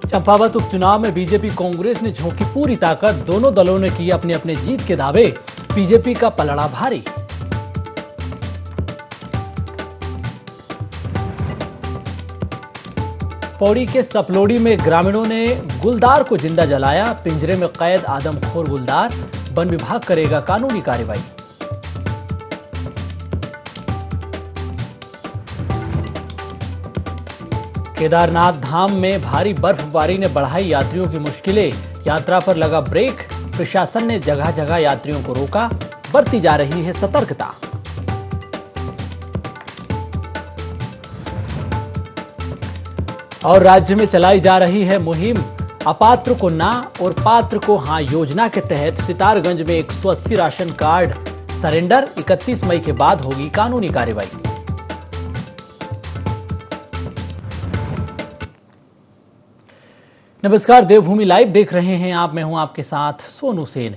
चंपावत उपचुनाव में बीजेपी कांग्रेस ने झोंकी पूरी ताकत, दोनों दलों ने किए अपने अपने जीत के दावे, बीजेपी का पलड़ा भारी। पौड़ी के सपलोड़ी में ग्रामीणों ने गुलदार को जिंदा जलाया, पिंजरे में कैद आदमखोर गुलदार, वन विभाग करेगा कानूनी कार्रवाई। केदारनाथ धाम में भारी बर्फबारी ने बढ़ाई यात्रियों की मुश्किलें, यात्रा पर लगा ब्रेक, प्रशासन ने जगह जगह यात्रियों को रोका, बरती जा रही है सतर्कता। और राज्य में चलाई जा रही है मुहिम अपात्र को ना और पात्र को हां योजना के तहत सितारगंज में 180 राशन कार्ड सरेंडर, 31 मई के बाद होगी कानूनी कार्रवाई। नमस्कार, देवभूमि लाइव देख रहे हैं आप। मैं हूं आपके साथ सोनू सेन।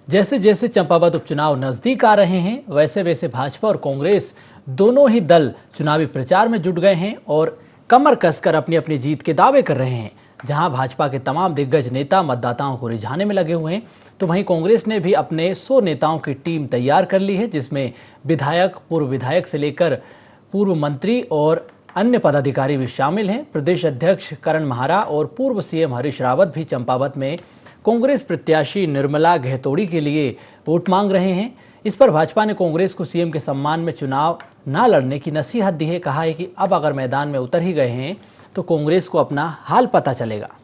जैसे जैसे चंपावत उपचुनाव नजदीक आ रहे हैं, वैसे वैसे भाजपा और कांग्रेस दोनों ही दल चुनावी प्रचार में जुट गए हैं और कमर कसकर अपनी अपनी जीत के दावे कर रहे हैं। जहां भाजपा के तमाम दिग्गज नेता मतदाताओं को रिझाने में लगे हुए हैं, तो वहीं कांग्रेस ने भी अपने 100 नेताओं की टीम तैयार कर ली है, जिसमें विधायक, पूर्व विधायक से लेकर पूर्व मंत्री और अन्य पदाधिकारी भी शामिल हैं। प्रदेश अध्यक्ष करण महारा और पूर्व सीएम हरीश रावत भी चंपावत में कांग्रेस प्रत्याशी निर्मला गहतोड़ी के लिए वोट मांग रहे हैं। इस पर भाजपा ने कांग्रेस को सीएम के सम्मान में चुनाव न लड़ने की नसीहत दी है। कहा है कि अब अगर मैदान में उतर ही गए हैं तो कांग्रेस को अपना हाल पता चलेगा।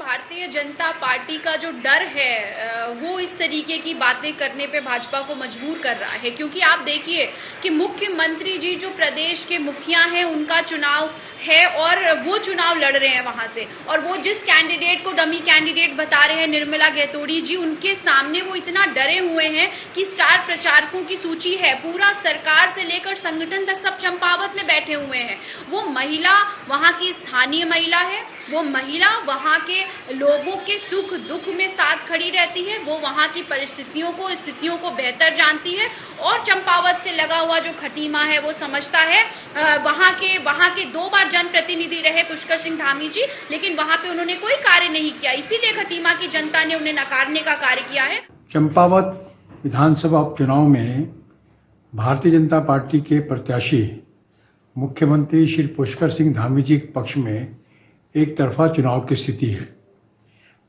भारतीय जनता पार्टी का जो डर है वो इस तरीके की बातें करने पे भाजपा को मजबूर कर रहा है, क्योंकि आप देखिए कि मुख्यमंत्री जी जो प्रदेश के मुखिया हैं उनका चुनाव है और वो चुनाव लड़ रहे हैं वहां से, और वो जिस कैंडिडेट को डमी कैंडिडेट बता रहे हैं निर्मला गहतोड़ी जी, उनके सामने वो इतना डरे हुए हैं कि स्टार प्रचारकों की सूची है, पूरा सरकार से लेकर संगठन तक सब चंपावत में बैठे हुए हैं। वो महिला वहां की स्थानीय महिला है, वो महिला वहां के लोगों के सुख दुख में साथ खड़ी रहती है, वो वहां की स्थितियों को बेहतर जानती है और चंपावत से लगा हुआ जो खटीमा है वो समझता है। वहां के 2 बार जनप्रतिनिधि रहे पुष्कर सिंह धामी जी, लेकिन वहां पे उन्होंने कोई कार्य नहीं किया, इसीलिए खटीमा की जनता ने उन्हें नकारने का कार्य किया है। चंपावत विधानसभा उपचुनाव में भारतीय जनता पार्टी के प्रत्याशी मुख्यमंत्री श्री पुष्कर सिंह धामी जी के पक्ष में एक तरफा चुनाव की स्थिति है।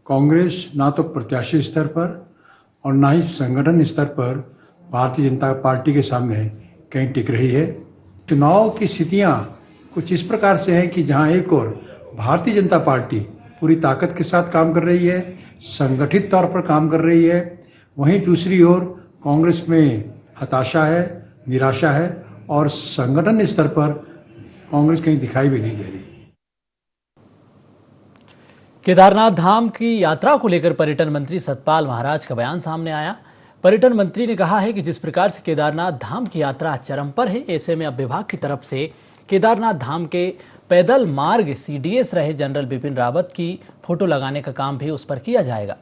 कांग्रेस ना तो प्रत्याशी स्तर पर और ना ही संगठन स्तर पर भारतीय जनता पार्टी के सामने कहीं टिक रही है। चुनाव की स्थितियां कुछ इस प्रकार से हैं कि जहां एक ओर भारतीय जनता पार्टी पूरी ताकत के साथ काम कर रही है, संगठित तौर पर काम कर रही है, वहीं दूसरी ओर कांग्रेस में हताशा है, निराशा है और संगठन स्तर पर कांग्रेस कहीं दिखाई भी नहीं दे रही। केदारनाथ धाम की यात्रा को लेकर पर्यटन मंत्री सतपाल महाराज का बयान सामने आया। पर्यटन मंत्री ने कहा है कि जिस प्रकार से केदारनाथ धाम की यात्रा चरम पर है, ऐसे में अब विभाग की तरफ से केदारनाथ धाम के पैदल मार्ग सीडीएस रहे जनरल बिपिन रावत की फोटो लगाने का काम भी उस पर किया जाएगा।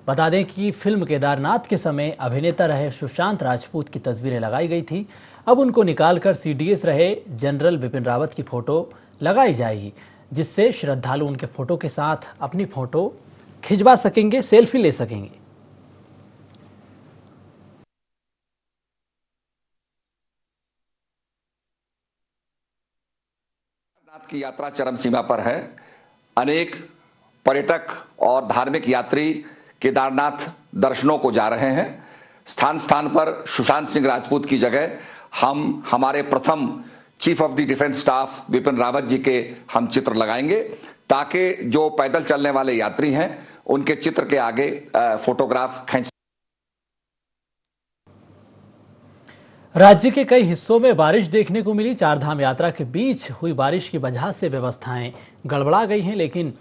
बता दें कि फिल्म केदारनाथ के समय अभिनेता रहे सुशांत राजपूत की तस्वीरें लगाई गई थी। अब उनको निकालकर सीडीएस रहे जनरल बिपिन रावत की फोटो लगाई जाएगी, जिससे श्रद्धालु उनके फोटो के साथ अपनी फोटो खिंचवा सकेंगे, सेल्फी ले सकेंगे। केदारनाथ की यात्रा चरम सीमा पर है। अनेक पर्यटक और धार्मिक यात्री केदारनाथ दर्शनों को जा रहे हैं। स्थान स्थान पर सुशांत सिंह राजपूत की जगह हम हमारे प्रथम chief of the defence staff Bipin Rawat ji के हम चित्र लगाएंगे, ताकि जो पैदल चलने वाले यात्री हैं उनके चित्र के आगे फोटोग्राफ खींच। राज्य के कई हिस्सों में बारिश देखने को मिली। चारधाम यात्रा के बीच हुई बारिश की वजह से व्यवस्थाएं गड़बड़ा गई हैं, लेकिन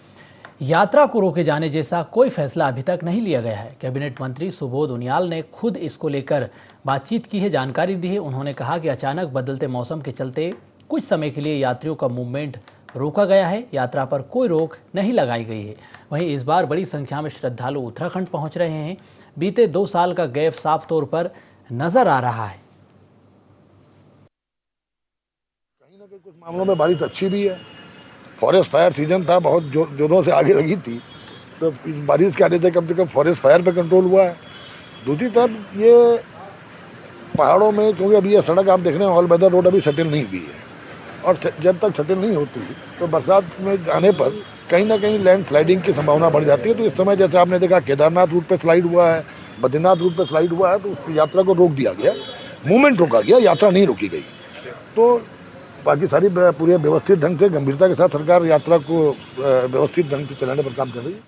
यात्रा को रोके जाने जैसा कोई फैसला अभी तक नहीं लिया गया है। कैबिनेट मंत्री सुबोध उनियाल ने खुद इसको लेकर बातचीत की है, जानकारी दी है। उन्होंने कहा कि अचानक बदलते मौसम के चलते कुछ समय के लिए यात्रियों का मूवमेंट रोका गया है, यात्रा पर कोई रोक नहीं लगाई गई है। वहीं इस बार बड़ी संख्या में श्रद्धालु उत्तराखंड पहुंच रहे हैं। बीते 2 साल का गैप साफ तौर पर नजर आ रहा है। कि कुछ मामलों में बारिश अच्छी भी है। फॉरेस्ट फायर सीजन था, बहुत जोरों से आगे लगी थी, तो इस बारिश के आने से कम फॉरेस्ट फायर पे कंट्रोल हुआ है। दूसरी तरफ ये पहाड़ों में, क्योंकि अभी ये सड़क आप देख रहे हैं ऑल वेदर रोड अभी सेटल नहीं हुई है, और जब तक सेटल नहीं होती तो बरसात में आने पर कहीं ना कहीं लैंड स्लाइडिंग की संभावना बढ़ जाती है। तो इस समय जैसे आपने देखा केदारनाथ रूट पे स्लाइड हुआ है, बद्रीनाथ रूट पे स्लाइड हुआ है, तो उस यात्रा को रोक दिया गया, मूवमेंट रोका गया, यात्रा नहीं रोकी गई। तो बाकी सारी पूरे व्यवस्थित ढंग से, गंभीरता के साथ सरकार यात्रा को व्यवस्थित ढंग से चलाने पर काम कर रही है।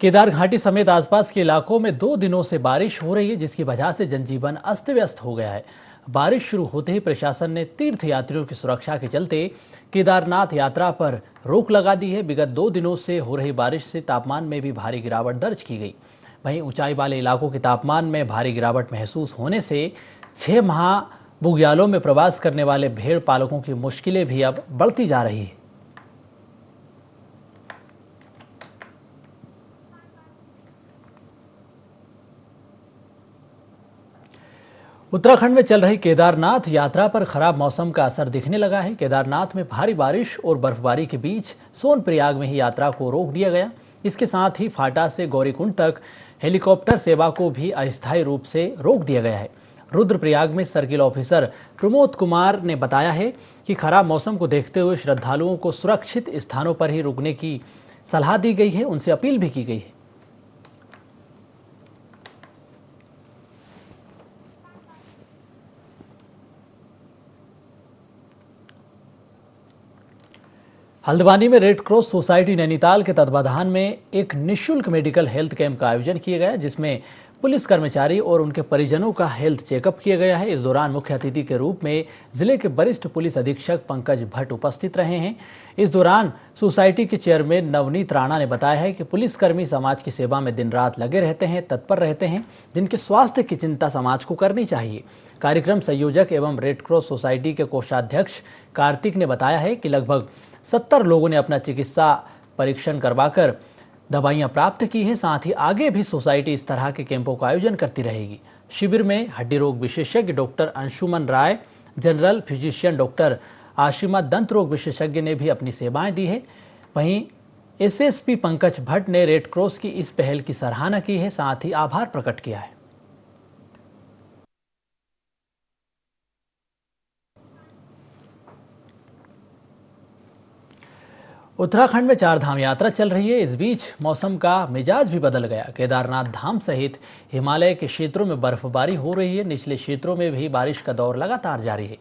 केदार घाटी समेत आसपास के इलाकों में 2 दिनों से बारिश हो रही है, जिसकी वजह से जनजीवन अस्त व्यस्त हो गया है। बारिश शुरू होते ही प्रशासन ने तीर्थ यात्रियों की सुरक्षा के चलते केदारनाथ यात्रा पर रोक लगा दी है। विगत 2 दिनों से हो रही बारिश से तापमान में भी भारी गिरावट दर्ज की गई। वहीं ऊंचाई वाले इलाकों के तापमान में भारी गिरावट महसूस होने से 6 माह बुग्यालों में प्रवास करने वाले भेड़ पालकों की मुश्किलें भी अब बढ़ती जा रही है। उत्तराखंड में चल रही केदारनाथ यात्रा पर खराब मौसम का असर दिखने लगा है। केदारनाथ में भारी बारिश और बर्फबारी के बीच सोनप्रयाग में ही यात्रा को रोक दिया गया। इसके साथ ही फाटा से गौरीकुंड तक हेलीकॉप्टर सेवा को भी अस्थायी रूप से रोक दिया गया है। रुद्रप्रयाग में सर्किल ऑफिसर प्रमोद कुमार ने बताया है कि खराब मौसम को देखते हुए श्रद्धालुओं को सुरक्षित स्थानों पर ही रुकने की सलाह दी गई है, उनसे अपील भी की गई है। हल्द्वानी में रेड क्रॉस सोसाइटी नैनीताल के तत्वाधान में एक निःशुल्क मेडिकल हेल्थ कैंप का आयोजन किया गया, जिसमें पुलिस कर्मचारी और उनके परिजनों का हेल्थ चेकअप किया गया है। इस दौरान मुख्य अतिथि के रूप में जिले के वरिष्ठ पुलिस अधीक्षक पंकज भट्ट उपस्थित रहे हैं। इस दौरान सोसाइटी के चेयरमैन नवनीत राणा ने बताया है कि पुलिसकर्मी समाज की सेवा में दिन रात लगे रहते हैं, तत्पर रहते हैं, जिनके स्वास्थ्य की चिंता समाज को करनी चाहिए। कार्यक्रम संयोजक एवं रेड क्रॉस सोसाइटी के कोषाध्यक्ष कार्तिक ने बताया है कि लगभग 70 लोगों ने अपना चिकित्सा परीक्षण करवाकर दवाइयां प्राप्त की है। साथ ही आगे भी सोसाइटी इस तरह के कैंपों का आयोजन करती रहेगी। शिविर में हड्डी रोग विशेषज्ञ डॉक्टर अंशुमन राय, जनरल फिजिशियन डॉक्टर आशिमा, दंत रोग विशेषज्ञ ने भी अपनी सेवाएं दी है। वहीं एसएसपी पंकज भट्ट ने रेड क्रॉस की इस पहल की सराहना की है, साथ ही आभार प्रकट किया है। उत्तराखंड में 4 धाम यात्रा चल रही है। इस बीच मौसम का मिजाज भी बदल गया। केदारनाथ धाम सहित हिमालय के क्षेत्रों में बर्फबारी हो रही है। निचले क्षेत्रों में भी बारिश का दौर लगातार जारी है।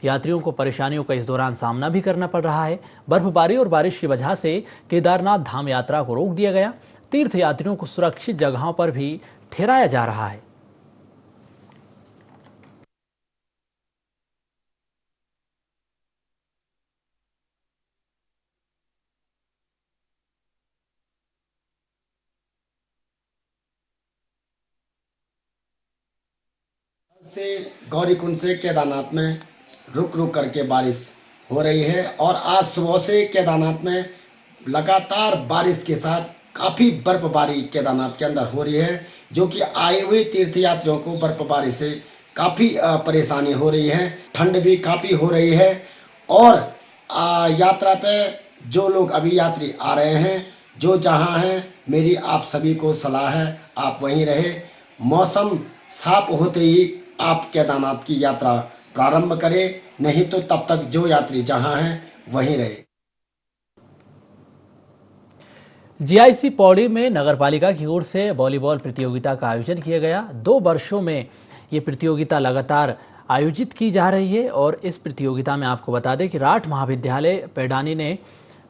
यात्रियों को परेशानियों का इस दौरान सामना भी करना पड़ रहा है। बर्फबारी और बारिश की वजह से केदारनाथ धाम यात्रा को रोक दिया गया। तीर्थ यात्रियों को सुरक्षित जगहों पर भी ठहराया जा रहा है। से गौरीकुंड से केदारनाथ में रुक रुक करके बारिश हो रही है और आज सुबह से केदारनाथ में लगातार बारिश के साथ काफी बर्फबारी केदारनाथ के अंदर हो रही है, जो कि आए हुए तीर्थयात्रियों को बर्फबारी से काफी परेशानी हो रही है। ठंड भी काफी हो रही है और यात्रा पे जो लोग अभी यात्री आ रहे हैं, जो जहां हैं, मेरी आप सभी को सलाह है आप वहीं रहे। मौसम साफ होते ही आप केदारनाथ की यात्रा प्रारंभ करें, नहीं तो तब तक जो यात्री जहां हैं वहीं रहे। जीआईसी पौड़ी में नगरपालिका की ओर से वॉलीबॉल प्रतियोगिता का आयोजन किया गया। 2 वर्षों में ये प्रतियोगिता लगातार आयोजित की जा रही है और इस प्रतियोगिता में आपको बता दें कि राठ महाविद्यालय पैडानी ने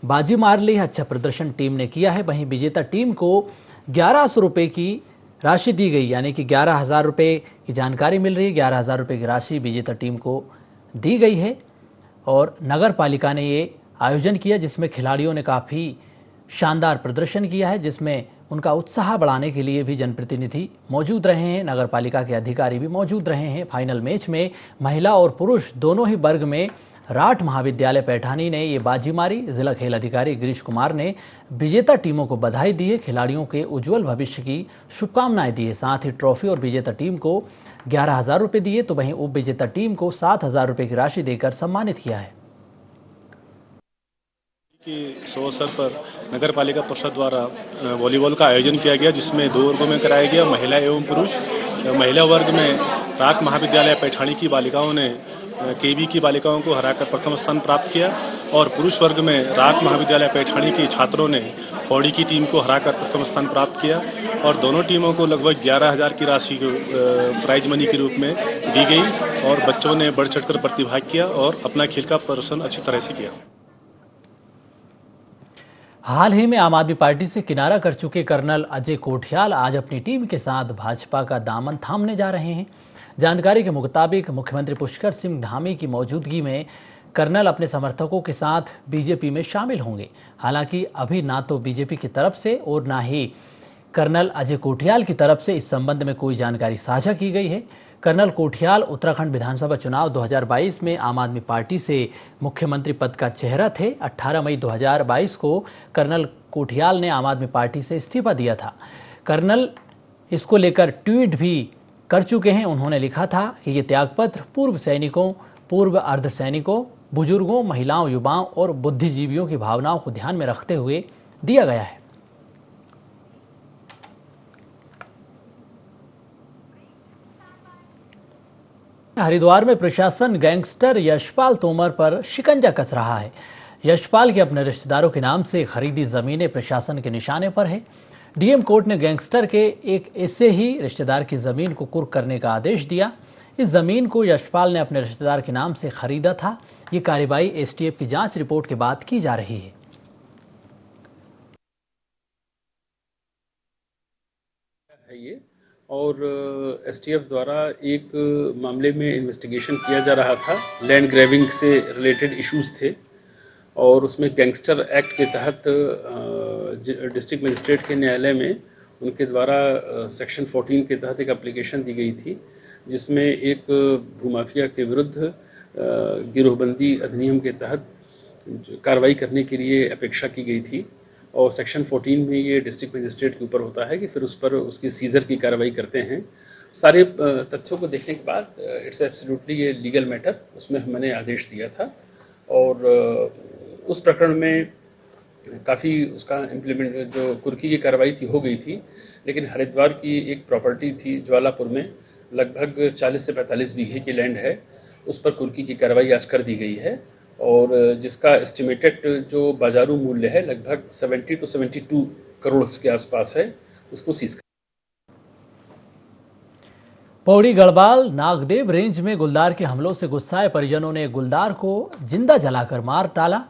बाजी मार ली है। अच्छा प्रदर्शन टीम ने किया है। वहीं विजेता टीम को 1100 रुपये की राशि दी गई, यानी कि 11,000 रुपये की जानकारी मिल रही है। 11,000 रुपये की राशि विजेता टीम को दी गई है और नगर पालिका ने ये आयोजन किया, जिसमें खिलाड़ियों ने काफ़ी शानदार प्रदर्शन किया है, जिसमें उनका उत्साह बढ़ाने के लिए भी जनप्रतिनिधि मौजूद रहे हैं, नगर पालिका के अधिकारी भी मौजूद रहे हैं। फाइनल मैच में महिला और पुरुष दोनों ही वर्ग में राठ महाविद्यालय पैठानी ने ये बाजी मारी। जिला खेल अधिकारी गिरीश कुमार ने विजेता टीमों को बधाई दी है, खिलाड़ियों के उज्जवल भविष्य की शुभकामनाएं दी है। साथ ही ट्रॉफी और विजेता टीम को 11,000 रुपये दिए, तो वहीं उप विजेता टीम को 7,000 रुपये की राशि देकर सम्मानित किया है। कि शुभ अवसर पर नगर पालिका परिषद द्वारा वॉलीबॉल का आयोजन किया गया, जिसमें 2 वर्गों में कराया गया, महिला एवं पुरुष। महिला वर्ग में राठ महाविद्यालय पैठानी की बालिकाओं ने केवी की बालिकाओं को हराकर प्रथम स्थान प्राप्त किया और पुरुष वर्ग में राठ महाविद्यालय पैठानी के छात्रों ने पौड़ी की टीम को हराकर प्रथम स्थान प्राप्त किया और दोनों टीमों को लगभग 11,000 की राशि प्राइज मनी के रूप में दी गई और बच्चों ने बढ़ चढ़कर प्रतिभाग किया और अपना खेल का प्रदर्शन अच्छी तरह से किया। हाल ही में आम आदमी पार्टी से किनारा कर चुके कर्नल अजय कोठियाल आज अपनी टीम के साथ भाजपा का दामन थामने जा रहे हैं। जानकारी के मुताबिक मुख्यमंत्री पुष्कर सिंह धामी की मौजूदगी में कर्नल अपने समर्थकों के साथ बीजेपी में शामिल होंगे। हालांकि अभी ना तो बीजेपी की तरफ से और ना ही कर्नल अजय कोठियाल की तरफ से इस संबंध में कोई जानकारी साझा की गई है। कर्नल कोठियाल उत्तराखंड विधानसभा चुनाव 2022 में आम आदमी पार्टी से मुख्यमंत्री पद का चेहरा थे। 18 मई 2022 को कर्नल कोठियाल ने आम आदमी पार्टी से इस्तीफा दिया था। कर्नल इसको लेकर ट्वीट भी कर चुके हैं। उन्होंने लिखा था कि ये त्यागपत्र पूर्व सैनिकों, पूर्व अर्धसैनिकों, बुजुर्गों, महिलाओं, युवाओं और बुद्धिजीवियों की भावनाओं को ध्यान में रखते हुए दिया गया है। हरिद्वार में प्रशासन गैंगस्टर यशपाल तोमर पर शिकंजा कस रहा है। यशपाल के अपने रिश्तेदारों के नाम से खरीदी जमीनें प्रशासन के निशाने पर है। डीएम कोर्ट ने गैंगस्टर के एक ऐसे ही रिश्तेदार की जमीन को कुर्क करने का आदेश दिया। इस जमीन को यशपाल ने अपने रिश्तेदार के नाम से खरीदा था। ये कार्रवाई एसटीएफ की जांच रिपोर्ट के बाद की जा रही है। ये और एसटीएफ द्वारा एक मामले में इन्वेस्टिगेशन किया जा रहा था। लैंड ग्रैबिंग से रिलेटेड इश्यूज थे और उसमें गैंगस्टर एक्ट के तहत डिस्ट्रिक्ट मजिस्ट्रेट के न्यायालय में उनके द्वारा सेक्शन 14 के तहत एक एप्लीकेशन दी गई थी, जिसमें एक भूमाफिया के विरुद्ध गिरोहबंदी अधिनियम के तहत कार्रवाई करने के लिए अपेक्षा की गई थी और सेक्शन 14 में ये डिस्ट्रिक्ट मजिस्ट्रेट के ऊपर होता है कि फिर उस पर उसकी सीजर की कार्रवाई करते हैं। सारे तथ्यों को देखने के बाद इट्स एब्सोल्युटली ये लीगल मैटर, उसमें मैंने आदेश दिया था और उस प्रकरण में काफ़ी उसका इम्प्लीमेंट जो कुर्की की कार्रवाई थी हो गई थी, लेकिन हरिद्वार की एक प्रॉपर्टी थी ज्वालापुर में, लगभग 40 से 45 बीघे की लैंड है, उस पर कुर्की की कार्रवाई आज कर दी गई है और जिसका एस्टिमेटेड जो बाजारू मूल्य है लगभग 70 to 72 करोड़ के आसपास है, उसको सीज कर। पौड़ी गढ़वाल नागदेव रेंज में गुलदार के हमलों से गुस्साए परिजनों ने गुलदार को जिंदा जलाकर मार डाला।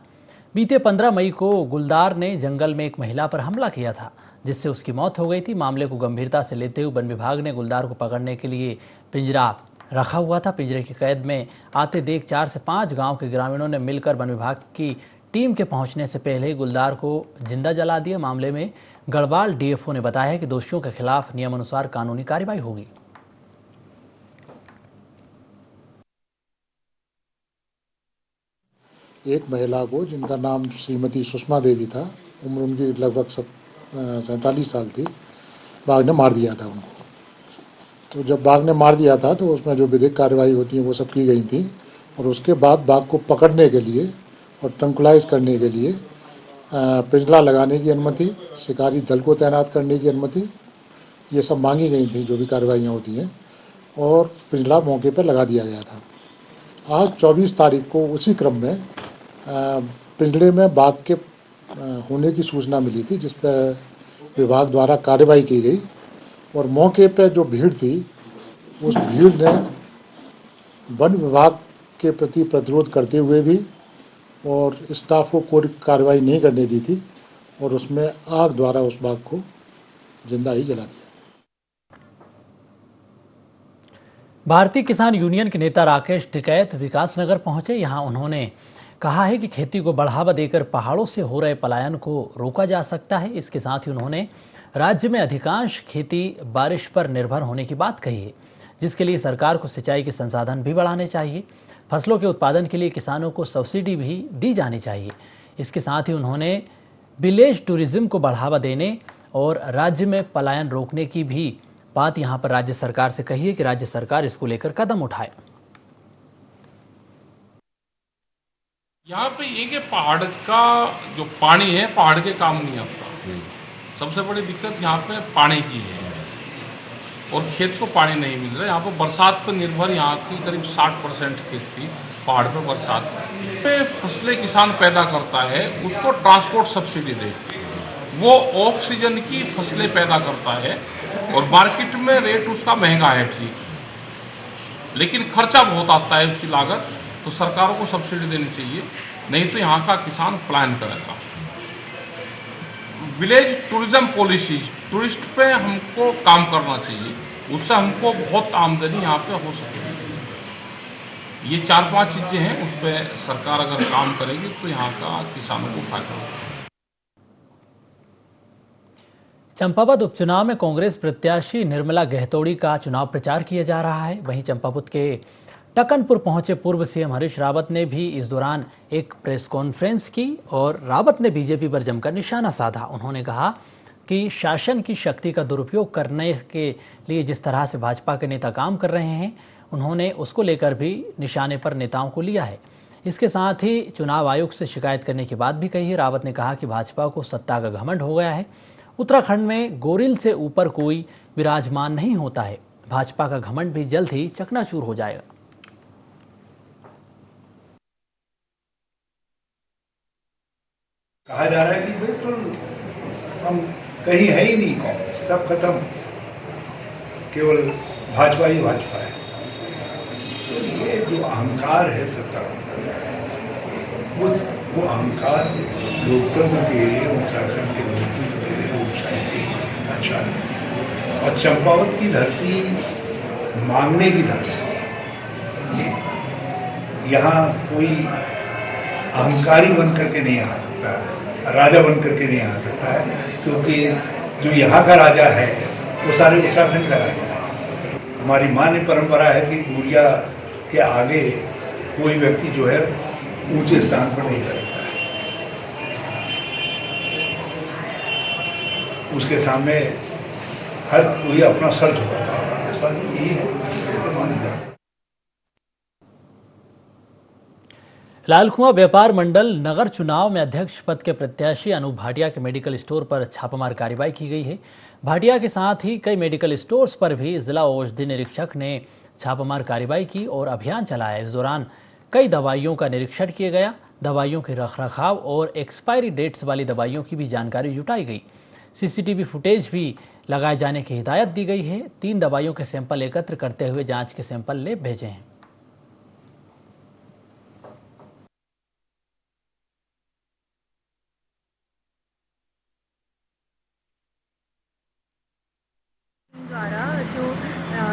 बीते 15 मई को गुलदार ने जंगल में एक महिला पर हमला किया था, जिससे उसकी मौत हो गई थी। मामले को गंभीरता से लेते हुए वन विभाग ने गुलदार को पकड़ने के लिए पिंजरा रखा हुआ था। पिंजरे की कैद में आते देख 4 से 5 गांव के ग्रामीणों ने मिलकर वन विभाग की टीम के पहुंचने से पहले ही गुलदार को जिंदा जला दिया। मामले में गढ़वाल डीएफओ ने बताया कि दोषियों के खिलाफ नियमानुसार कानूनी कार्रवाई होगी। एक महिला को, जिनका नाम श्रीमती सुषमा देवी था, उम्र उनकी लगभग 47 साल थी, बाघ ने मार दिया था उनको। तो जब बाघ ने मार दिया था तो उसमें जो विधिक कार्रवाई होती है वो सब की गई थी और उसके बाद बाघ को पकड़ने के लिए और ट्रंकुलाइज करने के लिए पिंजरा लगाने की अनुमति, शिकारी दल को तैनात करने की अनुमति, ये सब मांगी गई थी जो भी कार्रवाइयाँ होती हैं, और पिंजरा मौके पर लगा दिया गया था। आज 24 तारीख को उसी क्रम में पिंजरे में बाघ के होने की सूचना मिली थी, जिस पर विभाग द्वारा कार्रवाई की गई और मौके पर जो भीड़ थी उस भीड़ ने वन विभाग के प्रति प्रतिरोध करते हुए भी और स्टाफ को कोई कार्रवाई नहीं करने दी थी और उसमें आग द्वारा उस बाघ को जिंदा ही जला दिया। भारतीय किसान यूनियन के नेता राकेश टिकैत विकासनगर पहुंचे। यहां उन्होंने कहा है कि खेती को बढ़ावा देकर पहाड़ों से हो रहे पलायन को रोका जा सकता है। इसके साथ ही उन्होंने राज्य में अधिकांश खेती बारिश पर निर्भर होने की बात कही है, जिसके लिए सरकार को सिंचाई के संसाधन भी बढ़ाने चाहिए। फसलों के उत्पादन के लिए किसानों को सब्सिडी भी दी जानी चाहिए। इसके साथ ही उन्होंने विलेज टूरिज्म को बढ़ावा देने और राज्य में पलायन रोकने की भी बात यहां पर राज्य सरकार से कही है कि राज्य सरकार इसको लेकर कदम उठाए। यहाँ पे एक है पहाड़ का जो पानी है, पहाड़ के काम नहीं आता। सबसे बड़ी दिक्कत यहाँ पे पानी की है और खेत को पानी नहीं मिल रहा। यहाँ पे बरसात पर निर्भर, यहाँ की करीब 60% खेती पहाड़ पे बरसात पे फसलें किसान पैदा करता है, उसको ट्रांसपोर्ट सब्सिडी देती है। वो ऑफ सीजन की फसलें पैदा करता है और मार्केट में रेट उसका महंगा है, ठीक, लेकिन खर्चा बहुत आता है उसकी लागत। तो सरकारों को सब्सिडी देनी चाहिए, नहीं तो यहाँ का किसान पलायन करेगा। विलेज टूरिज्म पॉलिसी, टूरिस्ट पे हमको काम करना चाहिए, उससे हमको बहुत आमदनी यहाँ पे हो सकती है। ये 4-5 चीज़ें हैं, उस पर सरकार अगर काम करेगी तो यहाँ का किसानों को फायदा होगा। चंपावत उपचुनाव में कांग्रेस प्रत्याशी निर्मला गहतोड़ी का चुनाव प्रचार किया जा रहा है। वहीं चंपावत के टकनपुर पहुंचे पूर्व सीएम हरीश रावत ने भी इस दौरान एक प्रेस कॉन्फ्रेंस की और रावत ने बीजेपी पर जमकर निशाना साधा। उन्होंने कहा कि शासन की शक्ति का दुरुपयोग करने के लिए जिस तरह से भाजपा के नेता काम कर रहे हैं, उन्होंने उसको लेकर भी निशाने पर नेताओं को लिया है। इसके साथ ही चुनाव आयोग से शिकायत करने की बात भी कही है। रावत ने कहा कि भाजपा को सत्ता का घमंड हो गया है। उत्तराखंड में गोरिल से ऊपर कोई विराजमान नहीं होता है। भाजपा का घमंड भी जल्द ही चकनाचूर हो जाएगा। कहा जा रहा है कि बिल्कुल हम कहीं है ही नहीं, कांग्रेस सब खत्म, केवल भाजपा ही भाजपा है। तो ये जो अहंकार है सत्ता, वो अहंकार लोकतंत्र के लिए, उत्तराखंड के लोकतंत्र के लिए, लोकशाही के लिए अच्छा नहीं। और चंपावत की धरती मांगने की धरती है। यहाँ कोई अहंकारी बन करके नहीं आ सकता, राजा बन करके नहीं आ सकता है, क्योंकि जो यहाँ का राजा है वो सारे उत्तराखंड का राजा है। हमारी मान्य परंपरा है कि गुड़िया के आगे कोई व्यक्ति जो है ऊंचे स्थान पर नहीं चलता है, उसके सामने हर कोई अपना सर झुकाता है। इस बात में यही है। लालकुआं व्यापार मंडल नगर चुनाव में अध्यक्ष पद के प्रत्याशी अनूप भाटिया के मेडिकल स्टोर पर छापामार कार्रवाई की गई है। भाटिया के साथ ही कई मेडिकल स्टोर्स पर भी जिला औषधि निरीक्षक ने छापामार कार्रवाई की और अभियान चलाया। इस दौरान कई दवाइयों का निरीक्षण किया गया। दवाइयों के रखरखाव और एक्सपायरी डेट्स वाली दवाइयों की भी जानकारी जुटाई गई। सीसीटीवी फुटेज भी लगाए जाने की हिदायत दी गई है। 3 दवाइयों के सैंपल एकत्र करते हुए जांच के सैंपल लैब भेजे हैं। द्वारा जो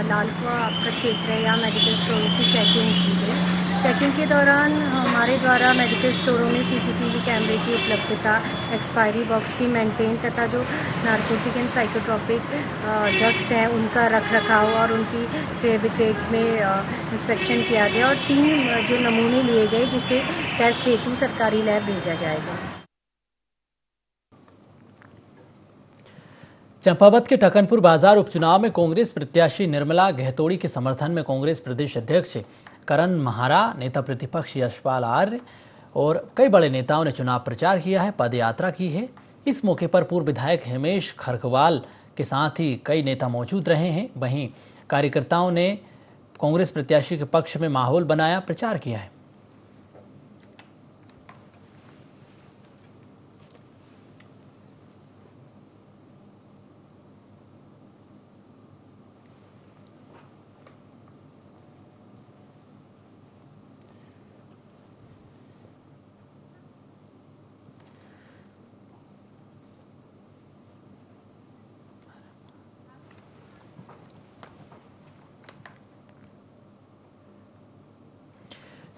लालकुआं आपका क्षेत्र है, यहाँ मेडिकल स्टोरों की चेकिंग की गई। चेकिंग के दौरान हमारे द्वारा मेडिकल स्टोरों में सीसीटीवी कैमरे की उपलब्धता, एक्सपायरी बॉक्स की मेंटेन तथा जो नारकोटिक एंड साइकोट्रॉपिक ड्रग्स हैं उनका रखरखाव और उनकी क्रय विक्रय में इंस्पेक्शन किया गया और 3 जो नमूने लिए गए जिसे टेस्ट हेतु सरकारी लैब भेजा जाएगा। चंपावत के टकनपुर बाजार उपचुनाव में कांग्रेस प्रत्याशी निर्मला गहतोड़ी के समर्थन में कांग्रेस प्रदेश अध्यक्ष करण महारा, नेता प्रतिपक्ष यशपाल आर्य और कई बड़े नेताओं ने चुनाव प्रचार किया है, पद यात्रा की है। इस मौके पर पूर्व विधायक हिमेश खरकवाल के साथ ही कई नेता मौजूद रहे हैं। वहीं कार्यकर्ताओं ने कांग्रेस प्रत्याशी के पक्ष में माहौल बनाया, प्रचार किया है।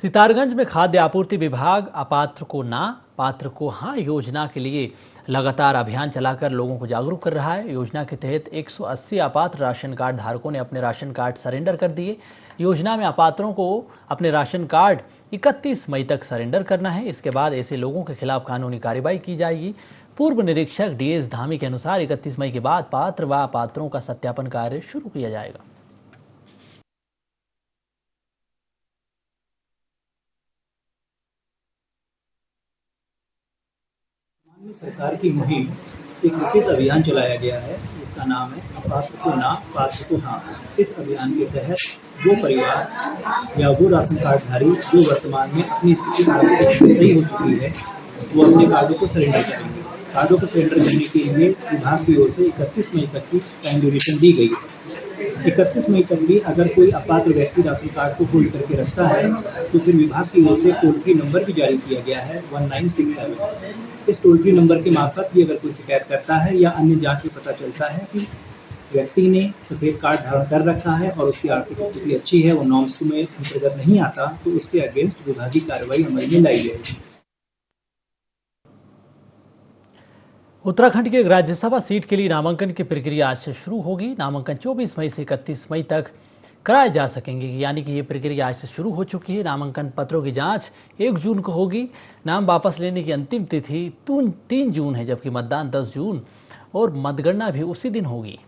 सितारगंज में खाद्य आपूर्ति विभाग अपात्र को ना पात्र को हाँ योजना के लिए लगातार अभियान चलाकर लोगों को जागरूक कर रहा है। योजना के तहत 180 अपात्र राशन कार्ड धारकों ने अपने राशन कार्ड सरेंडर कर दिए। योजना में अपात्रों को अपने राशन कार्ड 31 मई तक सरेंडर करना है। इसके बाद ऐसे लोगों के खिलाफ कानूनी कार्रवाई की जाएगी। पूर्व निरीक्षक डीएस धामी के अनुसार 31 मई के बाद पात्र व अपात्रों का सत्यापन कार्य शुरू किया जाएगा। सरकार की मुहिम एक विशेष अभियान चलाया गया है जिसका नाम है अपात्र को ना पात्र को हाँ। इस अभियान के तहत वो परिवार या वो राशन कार्डधारी जो वर्तमान में अपनी स्थिति आर्थिक सही हो चुकी है वो अपने कार्डों को सरेंडर करेंगे। कार्डों को सरेंडर करने के लिए विभाग की ओर से 31 मई तक की टाइम ड्यूरेशन दी गई है। 31 मई तक भी अगर कोई अपात्र व्यक्ति राशन कार्ड को होल्ड करके रखता है तो फिर विभाग की ओर से टोल फ्री नंबर भी जारी किया गया है 1967। इस टोल फ्री नंबर के मार्फत भी अगर कोई शिकायत करता है या अन्य जांच में पता चलता है कि व्यक्ति ने सफेद कार्ड धारण कर रखा है और उसकी आर्थिक स्थिति अच्छी है, वो नॉर्म्स में अंतर्गत नहीं आता, तो उसके अगेंस्ट विभागीय कार्रवाई अमल में लाई जाएगी। उत्तराखंड की एक राज्यसभा सीट के लिए नामांकन की प्रक्रिया आज से शुरू होगी। नामांकन 24 मई से 31 मई तक कराए जा सकेंगे, यानी कि ये प्रक्रिया आज से शुरू हो चुकी है। नामांकन पत्रों की जांच 1 जून को होगी। नाम वापस लेने की अंतिम तिथि 3 जून है, जबकि मतदान 10 जून और मतगणना भी उसी दिन होगी।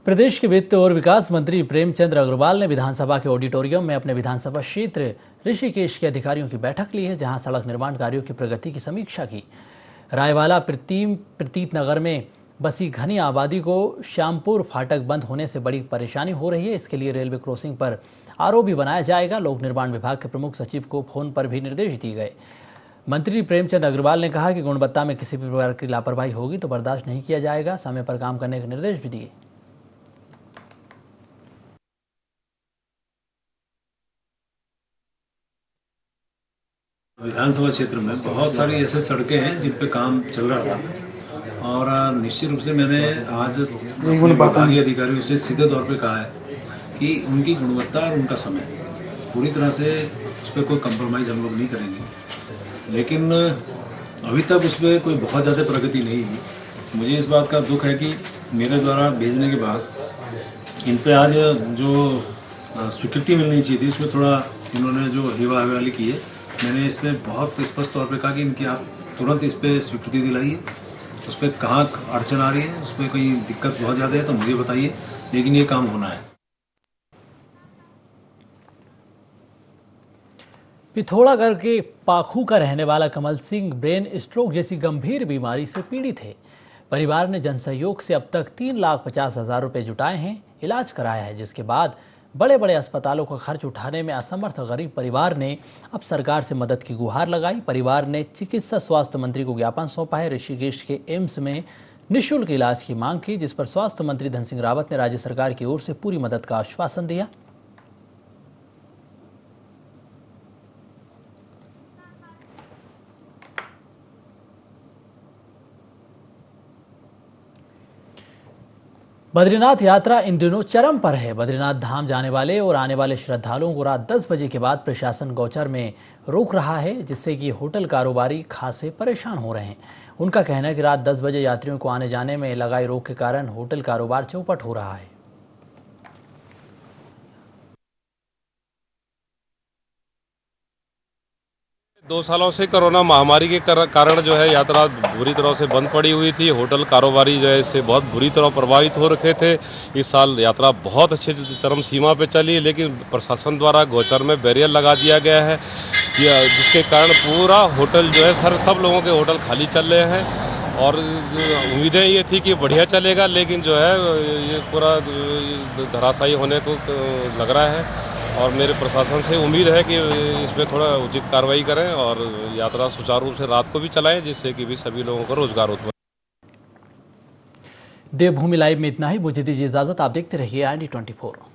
प्रदेश के वित्त और विकास मंत्री प्रेमचंद अग्रवाल ने विधानसभा के ऑडिटोरियम में अपने विधानसभा क्षेत्र ऋषिकेश के अधिकारियों की बैठक ली है, जहां सड़क निर्माण कार्यों की प्रगति की समीक्षा की। रायवाला प्रतीत नगर में बसी घनी आबादी को श्यामपुर फाटक बंद होने से बड़ी परेशानी हो रही है। इसके लिए रेलवे क्रॉसिंग पर आरओ भी बनाया जाएगा। लोक निर्माण विभाग के प्रमुख सचिव को फोन पर भी निर्देश दिए गए। मंत्री प्रेमचंद अग्रवाल ने कहा कि गुणवत्ता में किसी भी प्रकार की लापरवाही होगी तो बर्दाश्त नहीं किया जाएगा। समय पर काम करने के निर्देश भी दिए। विधानसभा क्षेत्र में बहुत सारी ऐसे सड़कें हैं जिन पे काम चल रहा था और निश्चित रूप से मैंने आज विभागीय अधिकारियों से सीधे तौर पे कहा है कि उनकी गुणवत्ता और उनका समय पूरी तरह से उस पर कोई कंप्रोमाइज़ हम लोग नहीं करेंगे, लेकिन अभी तक उस पर कोई बहुत ज़्यादा प्रगति नहीं हुई। मुझे इस बात का दुख है कि मेरे द्वारा भेजने के बाद इन पे आज जो स्वीकृति मिलनी चाहिए थी उसमें थोड़ा इन्होंने जो हेवा हवाली की है। मैंने इसमें बहुत स्पष्ट तौर पे कहा कि इनकी आप तुरंत इस पर स्वीकृति दिलाइए। उस पर कहाँ अड़चन आ रही है, उस पर कोई दिक्कत बहुत ज़्यादा है तो मुझे बताइए, लेकिन ये काम होना है। पिथौरागढ़ के पाखू का रहने वाला कमल सिंह ब्रेन स्ट्रोक जैसी गंभीर बीमारी से पीड़ित है। परिवार ने जनसहयोग से अब तक 3,50,000 रुपए जुटाए हैं, इलाज कराया है, जिसके बाद बड़े बड़े अस्पतालों का खर्च उठाने में असमर्थ गरीब परिवार ने अब सरकार से मदद की गुहार लगाई। परिवार ने चिकित्सा स्वास्थ्य मंत्री को ज्ञापन सौंपा है। ऋषिकेश के एम्स में निःशुल्क इलाज की मांग की, जिस पर स्वास्थ्य मंत्री धन सिंह रावत ने राज्य सरकार की ओर से पूरी मदद का आश्वासन दिया। बद्रीनाथ यात्रा इन दिनों चरम पर है। बद्रीनाथ धाम जाने वाले और आने वाले श्रद्धालुओं को रात 10 बजे के बाद प्रशासन गौचर में रोक रहा है, जिससे कि होटल कारोबारी खासे परेशान हो रहे हैं। उनका कहना है कि रात 10 बजे यात्रियों को आने जाने में लगाई रोक के कारण होटल कारोबार चौपट हो रहा है। दो सालों से कोरोना महामारी के कारण जो है यात्रा बुरी तरह से बंद पड़ी हुई थी। होटल कारोबारी जो है इससे बहुत बुरी तरह प्रभावित हो रखे थे। इस साल यात्रा बहुत अच्छे चरम सीमा पे चली, लेकिन प्रशासन द्वारा गोचर में बैरियर लगा दिया गया है, जिसके कारण पूरा होटल जो है सब लोगों के होटल खाली चल रहे हैं। और उम्मीदें ये थी कि बढ़िया चलेगा, लेकिन जो है ये पूरा धराशायी होने को लग रहा है। और मेरे प्रशासन से उम्मीद है कि इसमें थोड़ा उचित कार्रवाई करें और यात्रा सुचारू रूप से रात को भी चलाएं, जिससे कि भी सभी लोगों को रोजगार उत्पन्न। देवभूमि लाइव में इतना ही। मुझे दीजिए इजाजत। आप देखते रहिए IND24।